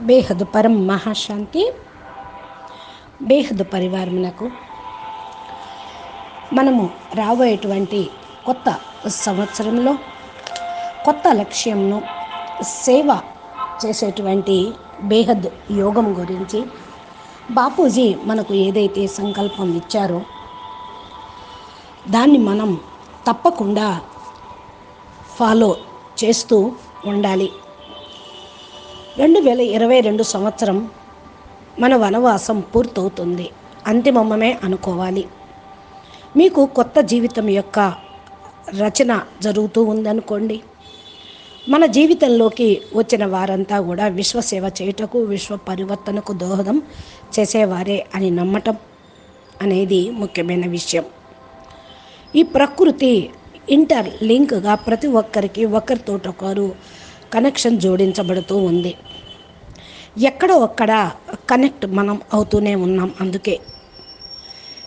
బేహద్దు పరం మహాశాంతి. బేహద్దు పరివారమునకు మనము రాబోయేటువంటి కొత్త సంవత్సరంలో కొత్త లక్ష్యంను సేవ చేసేటువంటి బేహద్ యోగం గురించి బాపూజీ మనకు ఏదైతే సంకల్పం ఇచ్చారో దాన్ని మనం తప్పకుండా ఫాలో చేస్తూ ఉండాలి. 2022 సంవత్సరం మన వనవాసం పూర్తవుతుంది, అంతిమమే అనుకోవాలి. మీకు కొత్త జీవితం యొక్క రచన జరుగుతూ ఉందనుకోండి. మన జీవితంలోకి వచ్చిన వారంతా కూడా విశ్వసేవ చేయుటకు, విశ్వ పరివర్తనకు దోహదం చేసేవారే అని నమ్మటం అనేది ముఖ్యమైన విషయం. ఈ ప్రకృతి ఇంటర్ లింక్గా ప్రతి ఒక్కరికి ఒకరితోటొకరు కనెక్షన్ జోడించబడుతూ ఉంది. ఎక్కడో ఒక్కడ కనెక్ట్ మనం అవుతూనే ఉన్నాం. అందుకే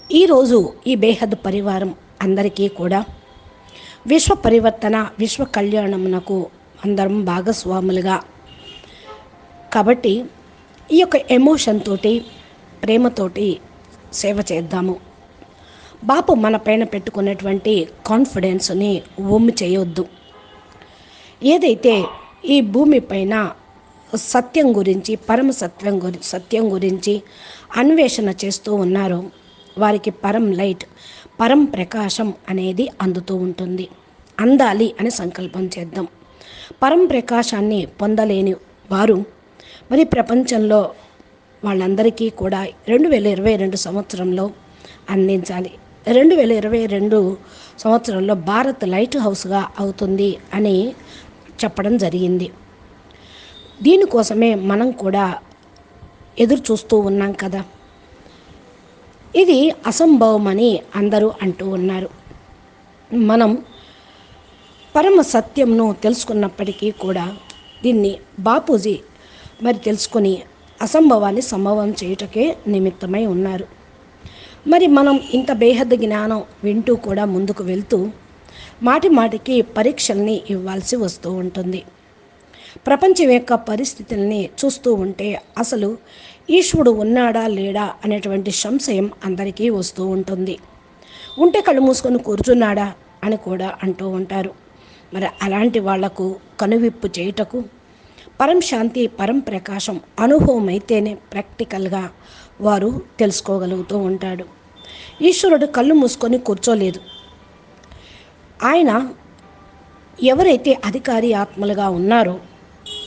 ఈరోజు ఈ బేహద్ పరివారం అందరికీ కూడా విశ్వ పరివర్తన, విశ్వ కళ్యాణమునకు అందరం భాగస్వాములుగా. కాబట్టి ఈ యొక్క ఎమోషన్ తోటి, ప్రేమతోటి సేవ చేద్దాము. బాపు మన పైన పెట్టుకున్నటువంటి కాన్ఫిడెన్స్ని ఒమ్ము చేయొద్దు. ఏదైతే ఈ భూమి పైన సత్యం గురించి, పరమ సత్యం గురించి అన్వేషణ చేస్తూ ఉన్నారో వారికి పరం లైట్, పరం ప్రకాశం అనేది అందుతూ ఉంటుంది. అందాలి అని సంకల్పం చేద్దాం. పరం ప్రకాశాన్ని పొందలేని వారు మరి ప్రపంచంలో వాళ్ళందరికీ కూడా 2022 సంవత్సరంలో అందించాలి. 2022 సంవత్సరంలో భారత్ లైట్ హౌస్గా అవుతుంది అని చెప్పడం జరిగింది. దీనికోసమే మనం కూడా ఎదురు చూస్తూ ఉన్నాం కదా. ఇది అసంభవమని అందరూ అంటూ ఉన్నారు. మనం పరమ సత్యంను తెలుసుకున్నప్పటికీ కూడా దీన్ని బాపూజీ మరి తెలుసుకొని అసంభవాన్ని సంభవం చేయుటకే నిమిత్తమై ఉన్నారు. మరి మనం ఇంత బేహద్ జ్ఞానం వింటూ కూడా ముందుకు వెళ్తూ మాటి మాటికి పరీక్షల్ని ఇవ్వాల్సి వస్తూ ఉంటుంది. ప్రపంచం యొక్క పరిస్థితుల్ని చూస్తూ ఉంటే అసలు ఈశ్వరుడు ఉన్నాడా లేడా అనేటువంటి సంశయం అందరికీ వస్తూ ఉంటుంది. ఉంటే కళ్ళు మూసుకొని కూర్చున్నాడా అని కూడా అంటూ ఉంటారు. మరి అలాంటి వాళ్లకు కనువిప్పు చేయుటకు పరం శాంతి, పరం ప్రకాశం అనుభవం అయితేనే ప్రాక్టికల్గా వారు తెలుసుకోగలుగుతూ ఉంటాడు. ఈశ్వరుడు కళ్ళు మూసుకొని కూర్చోలేదు. ఆయన ఎవరైతే అధికారి ఆత్మలుగా ఉన్నారో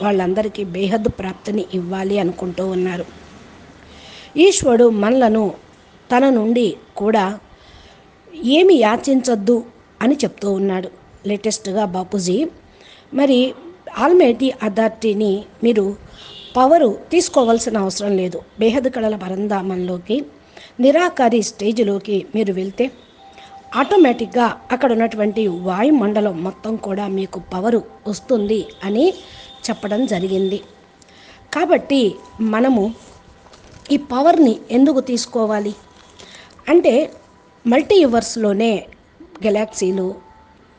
వాళ్ళందరికీ బేహద్దు ప్రాప్తిని ఇవ్వాలి అనుకుంటూ ఉన్నారు. ఈశ్వరుడు మనలను తన నుండి కూడా ఏమి యాచించొద్దు అని చెప్తూ ఉన్నాడు. లేటెస్ట్గా బాపూజీ మరి ఆల్మైటీ అథారిటీని మీరు పవరు తీసుకోవాల్సిన అవసరం లేదు. బేహద్ కళల పరంధామంలోకి, నిరాకారి స్టేజ్లోకి మీరు వెళ్తే ఆటోమేటిక్గా అక్కడ ఉన్నటువంటి వాయుమండలం మొత్తం కూడా మీకు పవరు వస్తుంది అని చెప్పడం జరిగింది. కాబట్టి మనము ఈ పవర్ని ఎందుకు తీసుకోవాలి అంటే మల్టీవర్స్లోనే గెలాక్సీలు,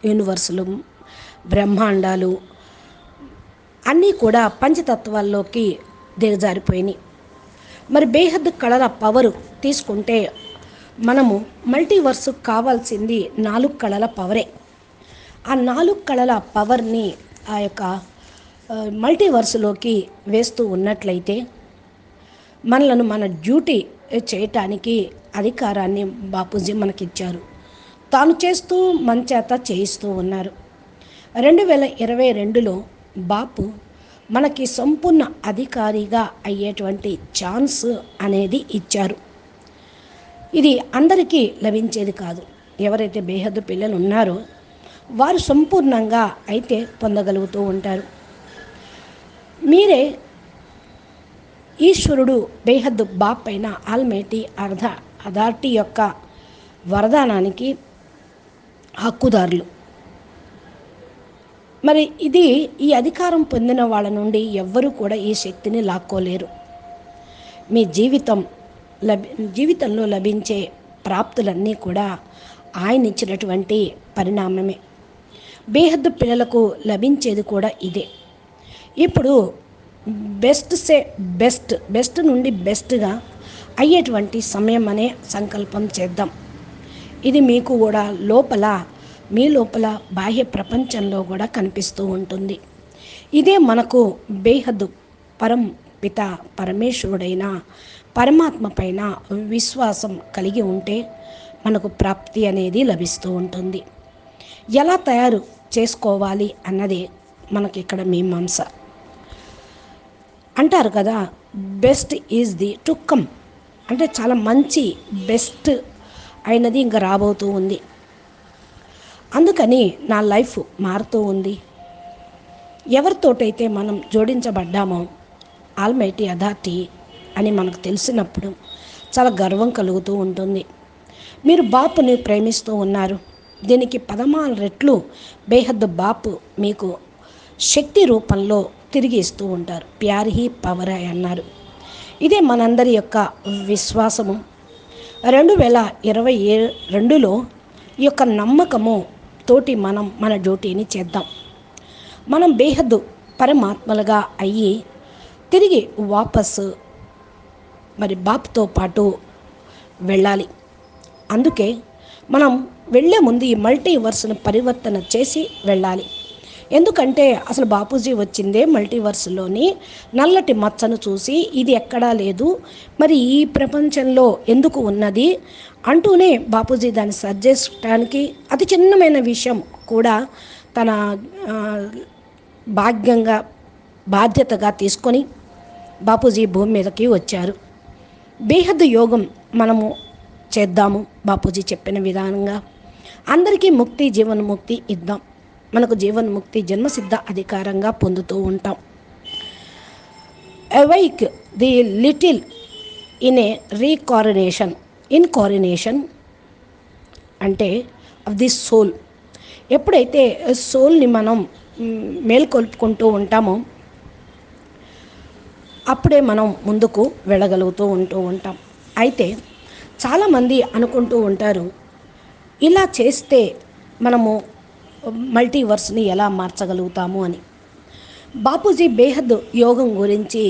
యూనివర్సులు, బ్రహ్మాండాలు అన్నీ కూడా పంచతత్వాల్లోకి దిగజారిపోయినాయి. మరి బేహద్ కళల పవరు తీసుకుంటే మనము మల్టీవర్సు కావాల్సింది 4 కళల పవరే. ఆ 4 కళల పవర్ని ఆ యొక్క మల్టీవర్సులోకి వేస్తూ ఉన్నట్లయితే మనలను మన డ్యూటీ చేయటానికి అధికారాన్ని బాపూజీ మనకిచ్చారు. తాను చేస్తూ మన చేత చేయిస్తూ ఉన్నారు. 2022లో బాపు మనకి సంపూర్ణ అధికారిగా అయ్యేటువంటి ఛాన్స్ అనేది ఇచ్చారు. ఇది అందరికీ లభించేది కాదు. ఎవరైతే బేహద్దు పిల్లలు ఉన్నారో వారు సంపూర్ణంగా అయితే పొందగలుగుతూ ఉంటారు. మీరే ఈశ్వరుడు బేహద్దు బాప్ పైన ఆల్మైటీ అథారిటీ యొక్క వరదానానికి హక్కుదారులు. మరి ఈ అధికారం పొందిన వాళ్ళ నుండి ఎవ్వరూ కూడా ఈ శక్తిని లాక్కోలేరు. మీ జీవితంలో లభించే ప్రాప్తులన్నీ కూడా ఆయన ఇచ్చినటువంటి పరిణామమే. బేహద్దు పిల్లలకు లభించేది కూడా ఇదే. ఇప్పుడు బెస్ట్ నుండి బెస్ట్గా అయ్యేటువంటి సమయం అనే సంకల్పం చేద్దాం. ఇది మీకు కూడా మీ లోపల బాహ్య ప్రపంచంలో కూడా కనిపిస్తూ ఉంటుంది. ఇదే మనకు బేహద్దు పిత పరమేశ్వరుడైన పరమాత్మ పైన విశ్వాసం కలిగి ఉంటే మనకు ప్రాప్తి అనేది లభిస్తూ ఉంటుంది. ఎలా తయారు చేసుకోవాలి అన్నది మనకి ఇక్కడ మీమాంస. అంటారు కదా, best is the to come, అంటే చాలా మంచి బెస్ట్ అయినది ఇంకా రాబోతూ ఉంది. అందుకని నా లైఫ్ మారుతూ ఉంది. ఎవరితోటైతే మనం జోడించబడ్డామో ఆల్మైటీ అథారిటీ అని మనకు తెలిసినప్పుడు చాలా గర్వం కలుగుతూ ఉంటుంది. మీరు బాపుని ప్రేమిస్తూ ఉన్నారు, దీనికి 14 రెట్లు బేహద్దు బాపు మీకు శక్తి రూపంలో తిరిగి ఇస్తూ ఉంటారు. ప్యార్ హీ పవర్ హై అన్నారు. ఇదే మనందరి యొక్క విశ్వాసము. 2022లో ఈ యొక్క నమ్మకము తోటి మనం మన డ్యూటీని చేద్దాం. మనం బేహద్దు పరమాత్మలుగా అయ్యి తిరిగి వాపసు బాపుతో పాటు వెళ్ళాలి. అందుకే మనం వెళ్ళే ముందు ఈ మల్టీవర్స్ను పరివర్తన చేసి వెళ్ళాలి. ఎందుకంటే అసలు బాపూజీ వచ్చిందే మల్టీవర్స్లోని నల్లటి మచ్చను చూసి ఇది ఎక్కడా లేదు, మరి ఈ ప్రపంచంలో ఎందుకు ఉన్నది అంటూనే బాపూజీ దాన్ని సర్జేయడానికి అతి చిన్నమైన విషయం కూడా తన బాధ్యతగా తీసుకొని బాపూజీ భూమి మీదకి వచ్చారు. బేహద్దు యోగం మనము చేద్దాము. బాపూజీ చెప్పిన విధానంగా అందరికీ ముక్తి, జీవన్ముక్తి ఇద్దాం. మనకు జీవన్ముక్తి జన్మసిద్ధ అధికారంగా పొందుతూ ఉంటాం. అవైక్ ది లిటిల్ ఇన్ ఏ ఇన్కారినేషన్ అంటే ఆఫ్ ది సోల్. ఎప్పుడైతే సోల్ని మనం మేల్కొల్పుకుంటూ ఉంటామో అప్పుడే మనం ముందుకు వెళ్ళగలుగుతూ ఉంటాం. అయితే చాలామంది అనుకుంటూ ఉంటారు, ఇలా చేస్తే మనము మల్టీవర్స్ని ఎలా మార్చగలుగుతాము అని. బాపూజీ బేహద్ యోగం గురించి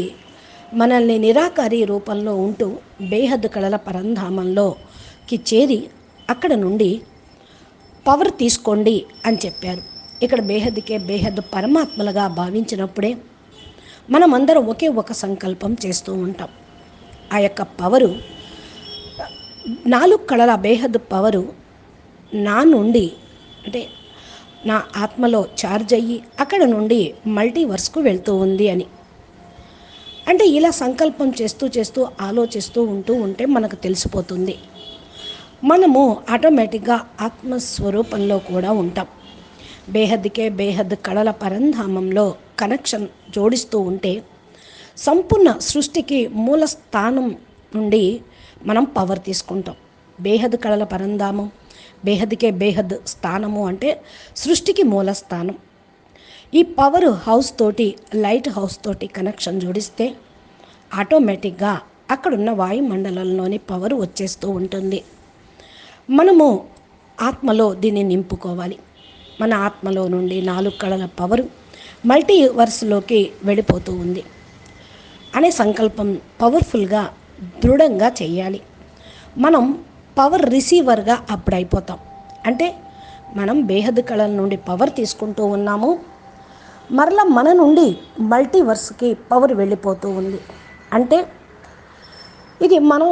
మనల్ని నిరాకారి రూపంలో ఉంటూ బేహద్ కళల పరంధామంలోకి చేరి అక్కడ నుండి పవర్ తీసుకోండి అని చెప్పారు. ఇక్కడ బేహద్ పరమాత్మలుగా భావించినప్పుడే మనమందరం ఒకే ఒక సంకల్పం చేస్తూ ఉంటాం. ఆ యొక్క పవరు 4 కళల బేహద్ పవరు నా నుండి అంటే నా ఆత్మలో ఛార్జ్ అయ్యి అక్కడ నుండి మల్టీవర్స్కు వెళ్తూ ఉంది అని. అంటే ఇలా సంకల్పం చేస్తూ ఆలోచిస్తూ ఉంటే మనకు తెలిసిపోతుంది. మనము ఆటోమేటిక్గా ఆత్మస్వరూపంలో కూడా ఉంటాం. బేహద్ కళల పరంధామంలో కనెక్షన్ జోడిస్తూ ఉంటే సంపూర్ణ సృష్టికి మూల స్థానం నుండి మనం పవర్ తీసుకుంటాం. బేహద్ కళల పరంధామం, బేహద్ స్థానము అంటే సృష్టికి మూల స్థానం. ఈ పవర్ హౌస్ తోటి, లైట్ హౌస్ తోటి కనెక్షన్ జోడిస్తే ఆటోమేటిక్గా అక్కడున్న వాయుమండలంలోని పవర్ వచ్చేస్తూ ఉంటుంది. మనము ఆత్మలో దీన్ని నింపుకోవాలి. మన ఆత్మలో నుండి 4 కళల పవరు మల్టీవర్స్లోకి వెళ్ళిపోతూ ఉంది అనే సంకల్పం పవర్ఫుల్గా దృఢంగా చేయాలి. మనం పవర్ రిసీవర్గా అప్పుడు అయిపోతాం. అంటే మనం బేహద్ కళల నుండి పవర్ తీసుకుంటూ ఉన్నాము, మరలా మన నుండి మల్టీవర్స్కి పవర్ వెళ్ళిపోతూ ఉంది. అంటే ఇది మనం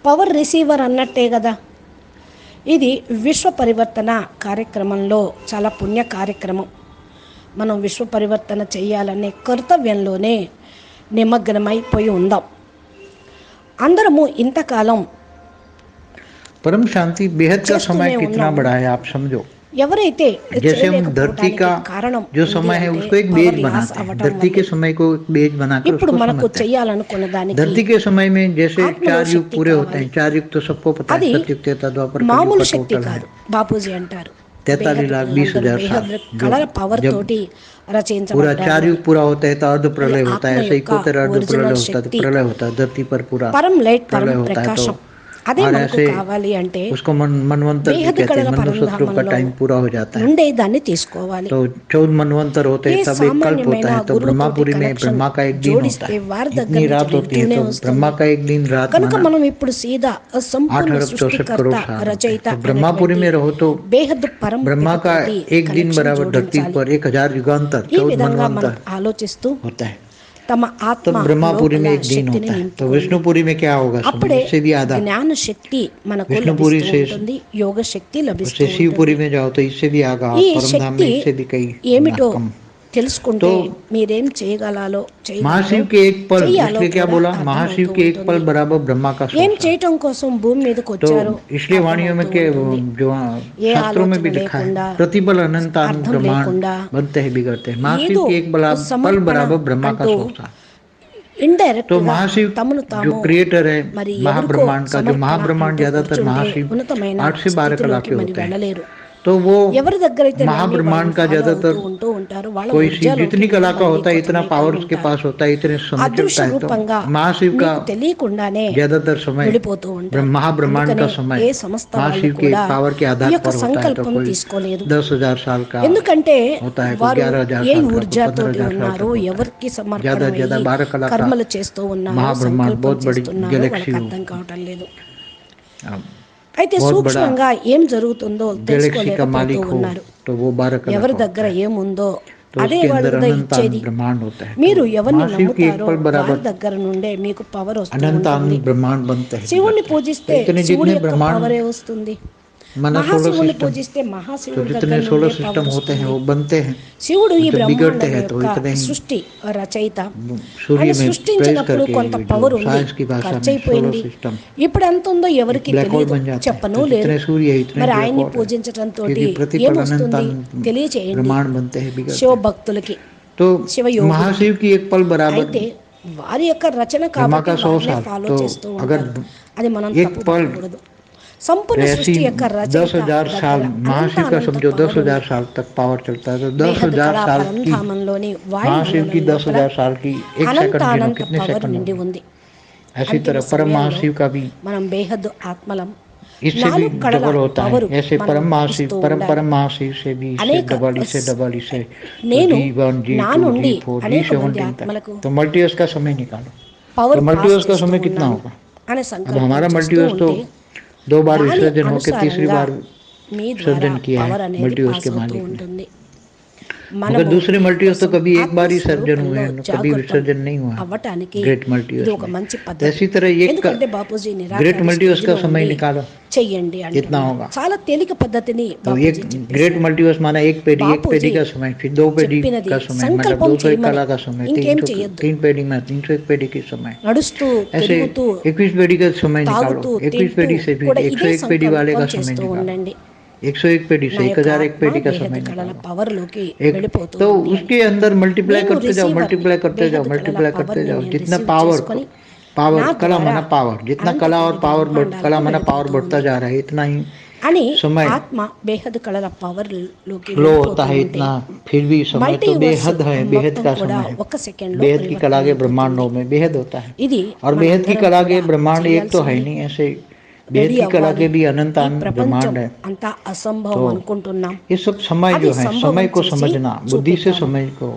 పవర్ రిసీవర్ అన్నట్టే కదా. ఇది విశ్వ పరివర్తన కార్యక్రమంలో చాలా పుణ్య కార్యక్రమం. మనం విశ్వ పరివర్తన చేయాలనే కర్తవ్యంలోనే నిమగ్నమైపోయి ఉందాం. అందరము ఇంతకాలం परम शांति बेहद का समय कितना बड़ा है आप समझो। ఎవరైతే जैसे हम धरती का जो समय है उसको एक बेज बनाते हैं, धरती के समय को एक बेज बनाकर ఇప్పుడు उसको మనకు समझते हैं। చేయాలనుకున్న దానికి धरती के समय में जैसे आत्मा 4 युग शक्ति पूरे काవాలి. होते हैं। 4 युग तो सबको पता है, అది सतयुग त्रेता द्वापर మామూలు कलयुग का శక్తి टोटल है కాదు. బాపూజీ అంటారు 43,20,000 साल। కళల పవర్ जब తోటి पूरा రచయించబడ్డారు. 4 युग पूरा होता है तो अर्ध प्रलय होता है, आत्मा ऐसे యొక్క इकोत्तर अर्ध original प्रलय होता है, शक्ति प्रलय होता है धरती पर पूरा పరం లైట్, प्रलय పరం होता है। ప్రకాశం. तो అదే और మనకు ऐसे కావాలి అంటే उसको मनवंतर भी బేహద్దు कहते हैं, కళల मनु शत्रु का పరంధామంలో टाइम पूरा हो जाता है। నుండే దాన్ని తీసుకోవాలి. तो 14 मनवंतर होते ఏ हैं तब एक कल्प సామాన్యమైన होता है। तो గురువుతోటి ब्रह्मापुरी में కనెక్షన్ ब्रह्मा का एक दिन होता జోడిస్తే है, వారి దగ్గర जितनी నుంచి रात होती है వెళ్తూనే तो ब्रह्मा వస్తుంది. का एक दिन रात కనుక माना మనం ఇప్పుడు సీదా 8 సంపూర్ణ अरब 64 సృష్టికర్త करोड़ साल होते हैं। రచయిత तो ब्रह्मापुरी అయినటువంటి में रहो तो బేహద్దు పరం ब्रह्मा का పితతోటి एक दिन కనెక్షన్ बराबर धरती జోడించాలి. पर 1000 युगांतर ఈ 14 విధంగా మనం मनवंतर ఆలోచిస్తూ होता है। తమ तो ఆత్మ ब्रह्मापुरी లోపల में एक दिन శక్తిని होता है। तो నింపుకోండి. विष्णुपुरी में क्या होगा, समय అప్పుడే इससे भी आधा। జ్ఞాన శక్తి మనకు विष्णुपुरी లభిస్తూ से ఉంటుంది, యోగ శక్తి లభిస్తూ उससे ఉంటుంది. शिवपुरी में जाओ तो इससे भी आगा, ఈ और परमधाम में శక్తి इससे भी कई ఏమిటో कम। తెలుసుకుంటే तो మీరేం చేయగలరో महाशिव के एक पल, చెయ్యాలో इसलिए क्या కూడా बोला, అర్థమవుతూ महाशिव के एक पल ఉంటుంది. बराबर ब्रह्मा का ఏం 100 साल। చేయటం కోసం భూమి మీదకి तो వచ్చారో इसलिए वाणियों में అర్థమవుతూ के ఉంటుంది. जो ఏ शास्त्रों में ఆలోచన भी लिखा है, లేకుండా प्रतिपल अनंत అర్థం ब्रह्मांड లేకుండా बनते हैं बिगड़ते हैं। महाशिव ఏదో के एक पल సమర్పణ बराबर ब्रह्मा का అంటూ 100 साल। ఇండైరెక్ట్ तो గా महाशिव తమను जो తాము क्रिएटर है మరి ఎవరికో महाब्रह्मांड का, जो సమర్పణ महाब्रह्मांड అంటూ ज्यादातर కూర్చుంటే महाशिव ఉన్నతమైన 8 से 12 कला స్థితిలోకి के మరి होते हैं। వెళ్ళలేరు. तो वो ఎవరి దగ్గరైతే నమ్మి महाब्रह्मांड వాళ్ళని का follow ज्यादातर అవుతూ ఉంటూ ఉంటారో వాళ్ళ कोई शिव ఊర్జాలోకి जितनी कला का మళ్ళీ होता है, इतना కొంతమంది पावर పోయి उसके ఉంటారు. पास होता है, इतने समय అదృశ్య चलता है। तो రూపంగా महाशिव का మీకు తెలియకుండానే ज्यादातर समय వెళ్ళిపోతూ ఉంటారు. महाब्रह्मांड అందుకనే का समय ఏ సంస్థ వాళ్ళు महाशिव के కూడా पावर के ఈ आधार యొక్క पर होता है। तो సంకల్పం कोई తీసుకోలేదు. 10,000 साल का ఎందుకంటే होता है, कोई వారు 11,000 ఏ साल का, कोई ఊర్జాతోటి 15,000 साल ఉన్నారో, तक होता है। ఎవరికి సమర్పణ ज्यादा ज्यादा అయ్యి 12 कला का కర్మలు చేస్తూ ఉన్నారో, महाब्रह्मांड సంకల్పం बहुत बड़ी చేస్తున్నారో गैलेक्सी వాళ్ళకి हो, అర్థం కావటం లేదు. बहुत అయితే बड़ा సూక్ష్మంగా ఏం జరుగుతుందో गैलेक्सी का తెలుసుకోలేకపోతూ मालिक हो, ఉన్నారు. तो वो 12 कला ఎవరి का దగ్గర होता है। ఏముందో तो అదే उसके వాళ్ళ अंदर దగ్గర अनंत ఇచ్చేది. ब्रह्मांड होता है। మీరు तो ఎవరిని महाशिव की एक నమ్ముతారో पल వారి बराबर దగ్గర నుండే మీకు పవర్ వస్తూ अनंत ఉంటుంది. ब्रह्मांड बनते हैं, శివుణ్ణి बिगड़ते हैं। పూజిస్తే तो इतने శివుడి जितने యొక్క ब्रह्मांड పవరే వస్తుంది. माना सोलर మహాశివుని सिस्टम, పూజిస్తే तो మహాశివుడి जितने దగ్గర सोलर నుండే सिस्टम పవర్ होते हैं వస్తుంది. वो बनते हैं। శివుడు ఈ जब बिगड़ते బ్రహ్మాండం हैं तो యొక్క इतने ही సృష్టి రచయిత. सूर्य ఆయన में प्रवेश సృష్టించినప్పుడు करके కొంత जो పవర్ ఉంది, साइंस की भाषा ఖర్చు में सोलर అయిపోయింది. सिस्टम ఇప్పుడు ఎంత ఉందో ఎవరికి ब्लैक होल తెలియదు, बन जाता है। చెప్పను तो లేదు. जितने सूर्य है इतने మరి ब्लैक ఆయన్ని होल है, పూజించడంతో क्योंकि प्रतिपल अनंत ఏమొస్తుంది తెలియచేయండి. ब्रह्मांड बनते हैं, बिगड़ते శివ हैं। భక్తులకి, तो శివయోగులకి. महाशिव की एक पल बराबर అయితే వారి యొక్క రచన ब्रह्मा కాబట్టి का 100 వారినే साल। ఫాలో तो చేస్తూ अगर ఉంటారు. అది మనం एक తప్పు पल పట్టకూడదు. సంపూర్ణ ऐसी సృష్టి యొక్క రచయిత 10,000 साल महाशिव का समझो, 10,000 साल तक पावर चलता है। तो 10,000 साल की పరంధామంలోని महाशिव की 10,000 साल की एक सेकंड गिनो, అనంత कितने పవర్ सेकंड నిండి होंगे। ఉంది. ऐसी तरह परम महाशिव का भी మనం బేహద్దు ఆత్మలం. इससे भी 4 కళల डबल होता है। పవర్ ऐसे మనం परम महाशिव, ఇస్తూ परम ఉండాలి. परम महाशिव से भी इससे అనేక डबल इसे నేను G1 నా G2 నుండి G4 అనేక మంది G17 ఆత్మలకు तक। तो मल्टीवर्स का समय निकालो। పవర్ तो मल्टीवर्स का समय कितना होगा। అనే अब సంకల్పం हमारा చేస్తూ मल्टीवर्स तो ఉంటే 2 बार దాని विसर्जन होकर तीसरी అనుసారంగా बार మీ ద్వారా विसर्जन किया పవర్ है అనేది मल्टीवर्स పాస్ के అవుతూ मालिक ने। ఉంటుంది. मगर दूसरे मल्टीवर्स तो कभी एक बार ही सर्जन हुए हैं, कभी జాగృతం विसर्जन नहीं हुआ అవ్వటానికి ग्रेट ఇది मल्टीवर्स ఒక में। మంచి तो పద్ధతి. ऐसी तरह एक ఎందుకంటే బాపూజీ ग्रेट నిరాకరణ मल्टीवर्स का స్థితిలో समय ఉండి निकालो, చెయ్యండి कितना అంటున్నారు. होगा। చాలా తేలిక పద్ధతిని तो బాపూజీ एक చెప్పేశారు. ग्रेट मल्टीवर्स माना एक पेडी बापूजी का समय, फिर 2 पेडी చెప్పినది का समय, मतलब సంకల్పం 201 చేయమని कला का समय, ఇంకేం చేయొద్దు. 3 पेडी में 301 पेडी के समय। నడుస్తూ ऐसे తిరుగుతూ 21 पेडी का समय निकालो। తాగుతూ 21 తింటూ पेडी से फिर కూడా ఇదే 101 पेडी वाले का సంకల్పం समय చేస్తూ निकालो। ఉండండి. 101 पेडी నా से యొక్క 1001 ఆత్మ पेडी का బేహద్దు समय కళల निकालो। పవర్లోకి एक వెళ్ళిపోతూ तो ఉంది అని. उसके अंदर मल्टीप्लाई నేను करते जाओ, receiver मल्टीप्लाई करते जाओ, బేహద్దు मल्टीप्लाई కళల करते పవర్ని जाओ। నేను जितना receive पावर చేసుకొని पावर నా कला ద్వారా माना पावर, जितना అనంత कला और కోటి पावर బ్రహ్మాండాలకు कला माना पावर వెళ్ళిపోతూ बढ़ता ఉంది जा रहा है, इतना ही అని समय ఆత్మ బేహద్దు కళల పవర్లోకి फ्लो వెళ్ళిపోతూ होता है। ఉంటే इतना फिर भी समय तो మల్టీవర్స్ बेहद है, बेहद మొత్తం का కూడా समय है। ఒక సెకండ్లో बेहद की कला के పరివర్తన ब्रह्मांडों అయిపోతుంది. में बेहद होता है। ఇది और बेहद की మనందరం कला के కూడా ब्रह्मांड एक तो है చేయాల్సింది. नहीं, ऐसे बेहद రెడీ की कला అవ్వాలి. के भी अनंत ఈ ప్రపంచం ब्रह्मांड है। అంతా అసంభవం तो అనుకుంటున్నాం. ये सब समय అది जो है, సంభవం समय को చేసి समझना, बुद्धि से చూపిద్దాము. समय को,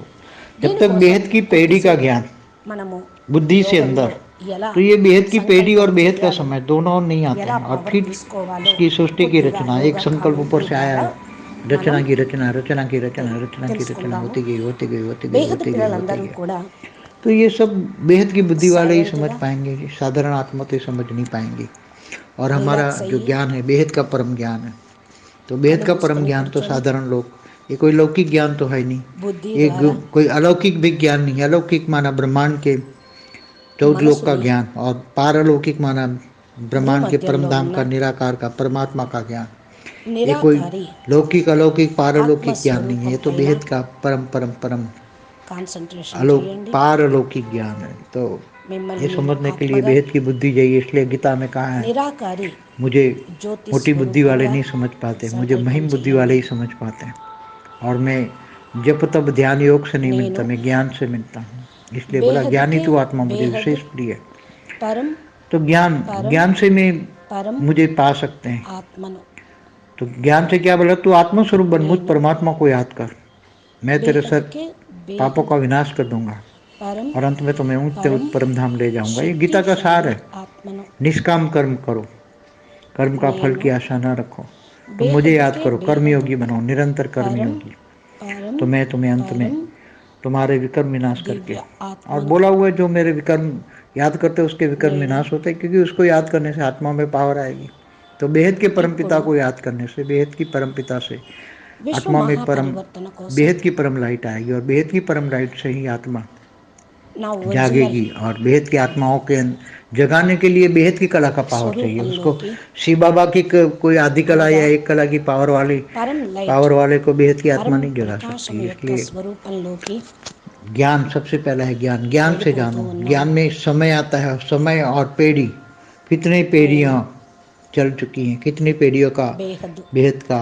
जब तक దీనికోసం बेहद की पेढ़ी का ज्ञान మనము बुद्धि से యోగంలో अंदर, ఎలా तो ये बेहद की पेढ़ी और సంకల్పం बेहद का చేయాలో, समय दोनों नहीं आते ఎలా हैं। और పవర్ फिर తీసుకోవాలో इसकी सृष्टि की కొద్దిగా रचना, యోగా एक संकल्प ऊपर से आया, మనం रचना की रचना, रचना की रचना, रचना की रचना తెలుసుకుందాము. होती गई, होती गई, होती गई, బేహద్దు होती गई, होती పిల్లలందరూ गई। కూడా तो ये सब बेहद की बुद्धि वाले ही Silent समझ गा, पाएंगे, साधारण आत्मा तो ये समझ नहीं पाएंगे। और हमारा रिलैक्स जो आइए, ज्ञान है बेहद का परम ज्ञान है। तो बेहद కళ్ళు का परम మూసుకొని ज्ञान तो కూర్చొని साधारण लोग, ये कोई लौकिक ज्ञान तो है नहीं, బుద్ధి एक ద్వారా कोई अलौकिक भी ज्ञान नहीं है। अलौकिक माना ब्रह्मांड के 14 लोक का మనసుని ज्ञान, और पारलौकिक माना ब्रह्मांड के परम భూమధ్యంలో धाम ఉన్న का निराकार का परमात्मा का ज्ञान। ये कोई నిరాకారి लौकिक अलौकिक पारलौकिक ज्ञान नहीं है, ये तो ఆత్మస్వరూపం बेहद का परम परम परम కాన్సన్ట్రేషన్ अलो చేయండి. पारलौकिक ज्ञान है। तो మిమ్మల్ని ये మీరు समझने के लिए ఆత్మగా बेहद की बुद्धि चाहिए। इसलिए गीता में कहा है, నిరాకారి मुझे జ్యోతి मोटी बुद्धि वाले స్వరూపంగా नहीं समझ पाते, मुझे సంకల్పం महिम बुद्धि చేయండి. वाले ही समझ पाते हैं। और मैं जप तप ध्यान योग से नहीं నేను मिलता, मैं ज्ञान से मिलता हूँ। इसलिए बोला బేహద్దుకే ज्ञानी तू आत्मा मुझे బేహద్దు विशेष प्रिय है। పరం तो ज्ञान परम ज्ञान से मैं పరం मुझे पा सकते हैं। ఆత్మను तो ज्ञान से क्या बोला, तू आत्मस्वरूप बन, मुझ నేను परमात्मा को याद कर, मैं तेरे सब బేహద్కే पापों का బేహద్ विनाश कर दूंगा పరం और अंत में तुम्हें ऊंचे పరం परम धाम ले जाऊंगा। ये गीता का सार శక్తిశాలి है। ఆత్మను निष्काम कर्म करो, कर्म का फल నేను की आशा न रखो, तुम मुझे याद బేహద్కే करो, బేహద్ कर्मयोगी बनो, निरंतर పరం कर्मयोगी, పరం तो मैं तुम्हें अंत में పరం तुम्हारे विकर्म विनाश करके, దివ్య और ఆత్మను बोला हुआ है जो मेरे विकर्म याद करते हैं उसके विकर्म నేను विनाश होते हैं, क्योंकि उसको याद करने से आत्मा में पावर आएगी। तो बेहद के परम पिता ఇప్పుడు को याद करने से, बेहद की परम पिता से విశ్వ आत्मा में परम మహాపరివర్తన కోసం बेहद की परम लाइट आएगी, और बेहद की परम लाइट से ही आत्मा నా ఒరిజినల్ जागेगी। और बेहद की आत्माओं के जगाने के लिए बेहद की कला का पावर चाहिए उसको। స్వరూపంలోకి शिव बाबा की कोई आदि कला అనగా या एक कला की पावर పరం లైట్ पावर वाले को बेहद की आत्मा పరం नहीं जगा ప్రకాశం सकती। యొక్క इसलिए స్వరూపంలోకి ज्ञान सबसे पहला है, ज्ञान, ज्ञान से వెళ్ళిపోతూ जानो। ఉన్నాను ज्ञान में समय आता है, समय और पीढ़ी, कितने నేను पीढ़ियाँ चल चुकी हैं, कितनी पीढ़ियों का బేహద్ बेहद का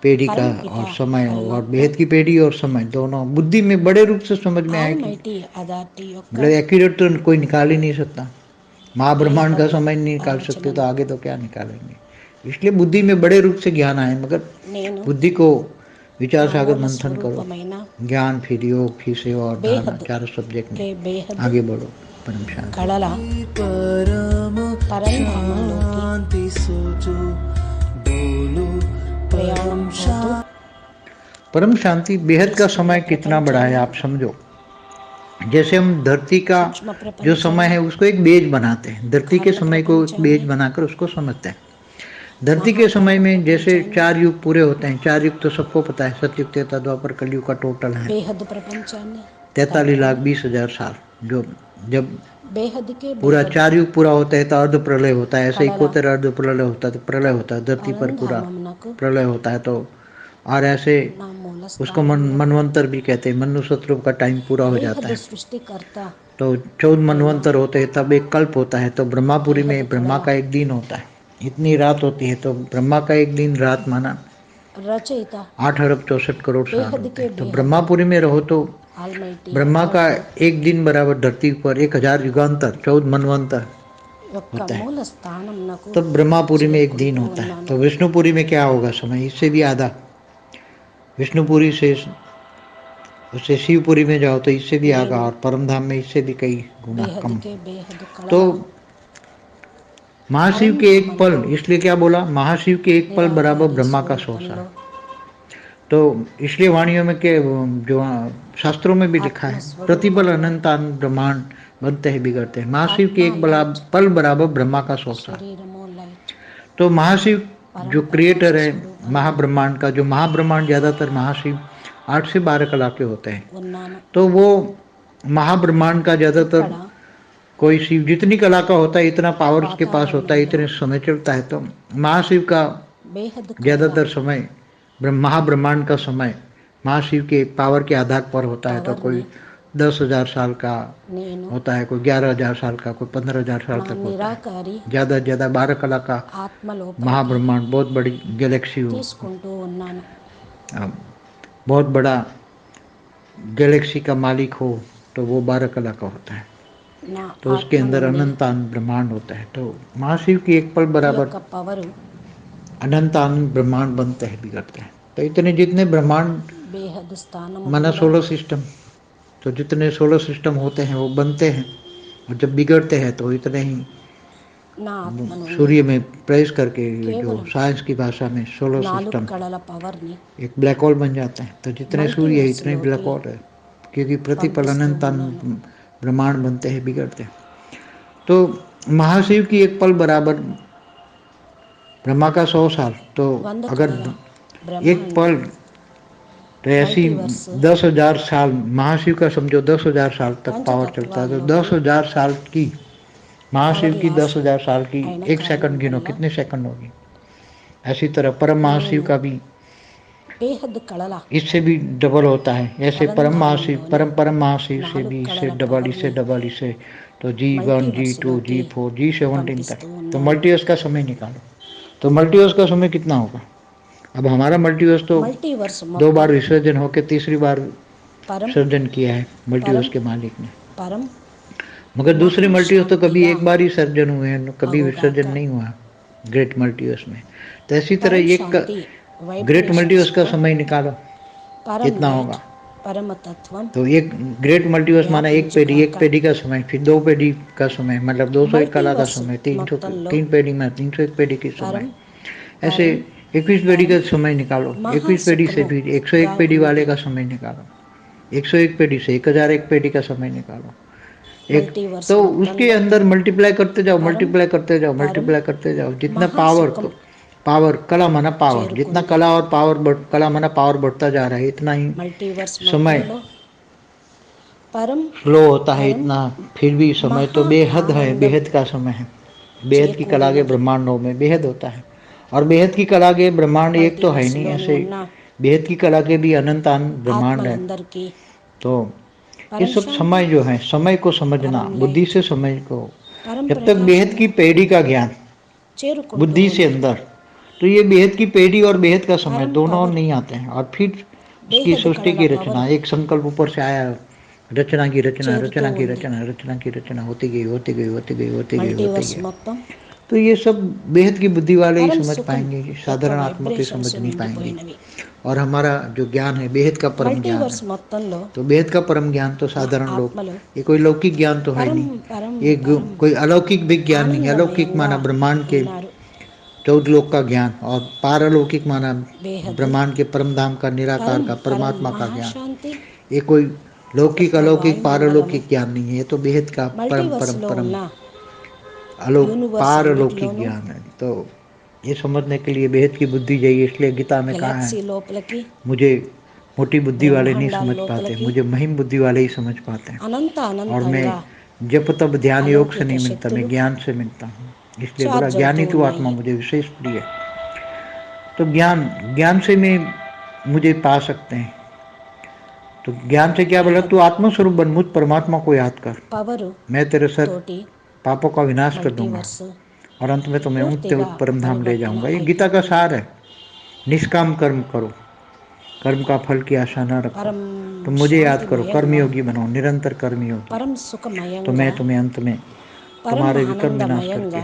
पीढ़ी का పరం పిత और समय, और పరమాత్మ बेहद की पीढ़ी और समय दोनों बुद्धि में बड़े रूप से समझ में आए ఆల్ कि మైటీ అథారిటీ యొక్క मतलब एक्यूरेट तो कोई निकाल ही नहीं सकता। महाब्रह्मांड का బేహద్ समय नहीं निकाल सकते, तो ఆలోచనను आगे तो क्या निकालेंगे। इसलिए बुद्धि में बड़े रूप से ज्ञान आए, मगर నేను बुद्धि को विचार నా सागर మూల मंथन करो, స్వరూపమైన ज्ञान, फिर योग, फिर सेवा और धारणा, బేహద్ चारों सब्जेक्ट కే में బేహద్ आगे बढ़ो। परम शांति। కళల పరంధామంలోకి ప్రయాణం అవుతూ परम शांति बेहद का समय कितना बड़ा है आप समझो। जैसे हम धरती का సూక్ష్మ जो ప్రపంచం समय है उसको एक बेज बनाते हैं, धरती के खंड समय को एक प्रपंच बेज में बनाकर उसको समझते हैं। धरती के समय में जैसे 4 युग पूरे होते हैं, 4 युग तो सबको पता है, सतयुग, त्रेता, द्वापर, कलयुग का टोटल है బేహద్ ప్రపంచాన్ని 43,20,000 साल। जो जब బేహద్కే पूरा బేహద్ 4 युग पूरा होता है तो अर्ध प्रलय होता है, ऐसे కళల 71 अर्ध प्रलय होता है, तो प्रलय होता है धरती पर पूरा పరంధామమునకు प्रलय होता है। तो और ऐसे నా మూల उसको స్థానంలో मनवंतर भी कहते हैं, मनु शत्रु का टाइम पूरा हो जाता బేహద్ है। సృష్టికర్త तो 14 मनवंतर होते हैं, तब एक कल्प होता है। तो ब्रह्मापुरी में बेहद ब्रह्मा कड़वा। का एक दिन होता है, इतनी रात होती है, तो ब्रह्मा का एक दिन रात माना రచయిత 8 अरब 64 करोड़ साल बेहद होते के हैं। तो बेहद। ब्रह्मापुरी में रहो तो ఆల్మైటీ ब्रह्मा का एक दिन बराबर धरती पर 1000 युगांतर 14 मनवंतर యొక్క होता है। మూల స్థానమునకు तब ब्रह्मापुरी में एक दिन చేరుకుంటూ होता है। ఉన్నాను. तो विष्णुपुरी में क्या होगा समय, इससे भी आधा। विष्णुपुरी से उससे शिवपुरी में जाओ तो इससे भी आगा, और परमधाम में इससे भी कई गुना कम। బేహద్కే బేహద్ కళల तो महाशिव के एक पल, इसलिए क्या बोला, महाशिव के एक पल बराबर ब्रह्मा का 100 साल। तो इसलिए वाणियों में के जो शास्त्रों में भी लिखा है, प्रतिपल अनंत ब्रह्मांड बनते हैं बिगड़ते हैं, महाशिव के एक पल बराबर ब्रह्मा का 100 साल। శరీరము లైట్ तो महाशिव जो क्रिएटर है महाब्रह्मांड का, जो महाब्रह्मांड ज़्यादातर महाशिव 8 से 12 कला के होते हैं। ఉన్నాను तो वो महाब्रह्मांड का ज़्यादातर ఇక్కడ कोई शिव जितनी कला का होता है, इतना पावर उसके पास होता है, वातावरण इतने समय चलता है। तो महाशिव का బేహద్ కళల ज़्यादातर समय महाब्रह्मांड का समय महाशिव के पावर के आधार पर होता है। तो पावर कोई में 10,000 साल का నేను होता है, कोई 11,000 साल का, कोई 15,000 साल నా तक होता है। నిరాకారి ज़्यादा से ज़्यादा 12 कला का ఆత్మలో महाब्रह्मांड, बहुत बड़ी गैलेक्सी हो, తీసుకుంటూ ఉన్నాను. बहुत बड़ा गैलेक्सी का मालिक हो, तो वो 12 कला का होता है। నా तो उसके अंदर अनंतान ब्रह्मांड होता है। तो महाशिव की एक पल बराबर యొక్క పవరు अनंतान ब्रह्मांड बनते हैं बिगड़ते हैं। तो इतने जितने ब्रह्मांड బేహద్ స్థానము माना కూడా सोलर सिस्टम, तो जितने सोलर सिस्टम होते हैं वो बनते हैं, और जब बिगड़ते हैं तो इतने ही నా ఆత్మ నుండి सूर्य में प्रवेश करके जो केवल साइंस की भाषा में सोलर 4 सिस्टम కళల पवर ని एक ब्लैक होल बन जाते हैं। तो जितने सूर्य है इतने ब्लैक होल है, क्योंकि प्रतिपल अनंतान ब्रह्मांड बनते हैं बिगड़ते हैं। तो महाशिव की एक पल बराबर ब्रह्मा का 100 साल। तो 100 अगर कला एक पल, तो ऐसी 10,000 साल महाशिव का समझो, 10,000 साल तक पावर चलता है। तो 10,000 साल की महाशिव की 10,000 साल की एक सेकंड गिनो, कितने सेकंड होगी। ऐसी तरह परम महाशिव का भी బేహద్ కళల इससे भी डबल होता है। ऐसे परम महाशिव परम महाशिव से भी इससे डबल, इससे डबल, इससे तो G1 G2 G4 G17 तक। तो मल्टीवर्स का समय निकालो, तो मल्टीवर्स का समय कितना होगा। अब हमारा मल्टीवर्स तो మల్టీవర్స్ 2 बार विसर्जन होकर तीसरी बार పరం विसर्जन किया है मल्टीवर्स के मालिक ने, పరం मगर दूसरे मल्टीवर्स तो कभी एक बार ही सर्जन हुए हैं, कभी अगोगा विसर्जन का। नहीं हुआ ग्रेट मल्टीवर्स में। तो इसी तरह परम एक शांति ग्रेट मल्टीवर्स का वाइब्रेशंस समय निकालो, परम कितना लाइट होगा? परम तत्वम तो एक ग्रेट मल्टीवर्स माना एक व्यापिंచుగాక पेढ़ी का समय, फिर 2 पेढ़ी का समय, मतलब 201 कला का मल्टीवर्स समय, 300 మొత్తంలో 3 पेढ़ी में 301 पेढ़ी की समय। పరం ऐसे పరం 21 पेढ़ी का పరం समय निकालो, 21 पेढ़ी से फिर మహాసుఖముగా 101 पेढ़ी वाले ఉన్నది का समय निकालो, 101 पेढ़ी से 1001 पेढ़ी का समय निकालो। एक మల్టీవర్స్ तो उसके మొత్తంలో अंदर मल्टीप्लाई करते जाओ, పరం मल्टीप्लाई करते जाओ, పరం मल्टीप्लाई करते जाओ, जितना पावर మహాసుఖం को पावर कला माना पावर, जितना చేరుకుంది कला और पावर कला माना पावर बढ़ता जा रहा है, इतना ही మల్టీవర్స్ समय మొత్తంలో పరం स्लो होता है పరం इतना, फिर भी समय तो మహా बेहद है, आनंदం बेहद का समय है। बेहद की कला के చేకూరినది ब्रह्मांडों में बेहद होता है, और बेहद की कला के ब्रह्मांड एक तो है नहीं, మల్టీవర్స్లోని ऐसे ఉన్న बेहद की कला के भी अनंत अनंत ब्रह्मांड है। ఆత్మలందరికీ तो ये పరం सब శాంతి समय जो है, समय को समझना, పరం बुद्धि లైట్ से समय को, పరం जब तक बेहद ప్రకాశము की पेढ़ी का ज्ञान చేరుకుంటూ बुद्धि से ఉన్నది अंदर, तो ये बेहद की पेढ़ी और बेहद का समय పరం दोनों పవర్ नहीं आते हैं। और फिर उसकी బేహద్ सृष्टि కళల की పవర్ रचना, एक संकल्प ऊपर से आया, रचना की रचना, చేరుతూ रचना की ఉంది रचना, रचना की रचना होती गई, होती गई, होती गई, होती गई, होती మల్టీవర్స్ गई। మొత్తం तो ये सब बेहद की बुद्धि वाले ही పరం समझ సుఖం पाएंगे, యొక్క साधारण आत्मा तो వైబ్రేషన్స్ समझ नहीं पाएंगे। నిండిపోయినవి और हमारा जो ज्ञान है बेहद का परम ज्ञान है, మల్టీవర్స్ మొత్తంలో तो बेहद का परम ज्ञान तो మా साधारण लोग, ఆత్మలు ये कोई लौकिक ज्ञान तो है పరం नहीं, పరం ये పరం कोई अलौकिक भी ज्ञान नहीं है। अलौकिक ఆనందమయంగా माना ब्रह्मांड के ఉన్నారు 14 लोक का ज्ञान, और पारलौकिक माना బేహద్ ब्रह्मांड के परम धाम का, निराकार పరం का, పరం परमात्मा का ज्ञान। మహాశాంతి ये कोई लौकिक యొక్క अलौकिक వాయుమండలము पारलौकिक ज्ञान नहीं है, ये तो बेहद का परम परम మల్టీవర్స్లో परम ఉన్న యూనివర్స్ पारलौकिक అన్నిటిలోనూ ज्ञान है। तो ये समझने के लिए बेहद की बुद्धि चाहिए, इसलिए गीता में कहा है, గెలాక్సీ లోపలికి मुझे मोटी बुद्धि वाले नहीं బ్రహ్మాండాల समझ पाते, లోపలికి मुझे महिम बुद्धि वाले ही समझ पाते हैं। అనంత और मैं అనంతంగా जब तब ध्यान योग से అలౌకిక नहीं मिलता, मैं శక్తులు ज्ञान से मिलता हूँ, इसलिए बोला ఛార్జ్ అవుతూ ज्ञानी तू आत्मा ఉన్నాయి मुझे विशेष प्रिय है। तो ज्ञान ज्ञान से मैं मुझे पा सकते हैं। तो ज्ञान से क्या बोला, तू आत्मस्वरूप बन, मुझ परमात्मा को याद कर, పవరు मैं तेरे सब తోటి पापों का विनाश कर दूंगा, మల్టీవర్స్ और अंत में तुम्हें ऊंचे పూర్తిగా परम धाम ले పరివర్తన जाऊंगा। ये गीता का అయిపోతుంది सार है। निष्काम कर्म करो, कर्म का फल की आशा न रखो, పరం तुम मुझे याद करो, శాంతిమయంగా कर्मयोगी बनो, निरंतर कर्मयोगी, పరం तो సుఖమయంగా मैं तुम्हें अंत में పరం तुम्हारे विकर्म विनाश करके, ఆనందమయంగా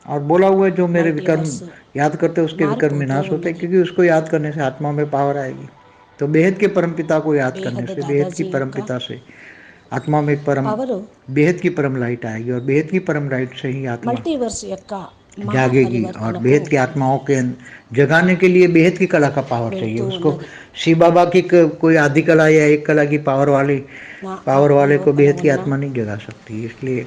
और बोला हुआ है जो मेरे विकर्म మల్టీవర్స్ याद करते उसके विकर्म మారిపోతూ विनाश होते हैं, ఉన్నది क्योंकि उसको याद करने से आत्मा में पावर आएगी। तो बेहद के परम पिता को याद करने బేహద్ से, बेहद की దాదాజీ परम యొక్క पिता से आत्मा में परम పవరు बेहद की परम लाइट आएगी, और बेहद की परम लाइट से ही आत्मा మల్టీవర్స్ యొక్క जागेगी। और మహాపరివర్తనకు बेहद की आत्माओं के जगाने के लिए बेहद की कला का पावर चाहिए వెళ్తూ उसको। ఉన్నది शिव बाबा की कोई आदि कला या एक कला की पावर वाले నా पावर ఆత్మ वाले को లోపల बेहद की ఉన్న आत्मा नहीं जगा सकती। इसलिए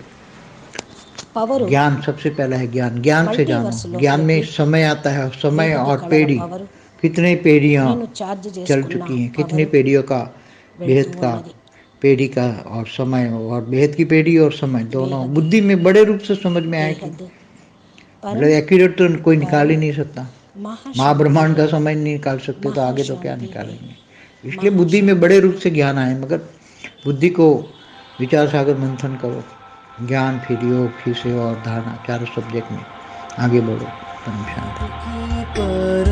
పవరు ज्ञान सबसे पहला है, ज्ञान ज्ञान से जानो। మల్టీవర్స్ ज्ञान में లోపలికి समय आता है, समय బేహద్ और కళల पेढ़ी, పవరు कितने पेढ़ियाँ నేను ఛార్జ్ चल చేసుకున్న चुकी हैं, कितनी పవరు पेढ़ियों का వెళ్తూ बेहद का ఉన్నది पेढ़ी का और समय, और बेहद की पेढ़ी और समय दोनों బేహద్ बुद्धि में बड़े रूप से समझ में आएगी। బేహద్ मतलब పరం एक्यूरेट तो कोई निकाल ही పరం नहीं सकता, మహాశాంతి महाब्रह्मांड का समय नहीं निकाल सकते, तो आगे तो क्या महाशांति है, निकालेंगे। इसलिए बुद्धि में महाशांति बड़े है। रूप से ज्ञान आए, मगर बुद्धि को विचार सागर मंथन करो, ज्ञान फिर योग फिर सेवा और धारणा, चारों सब्जेक्ट में आगे बढ़ो। परम शांति।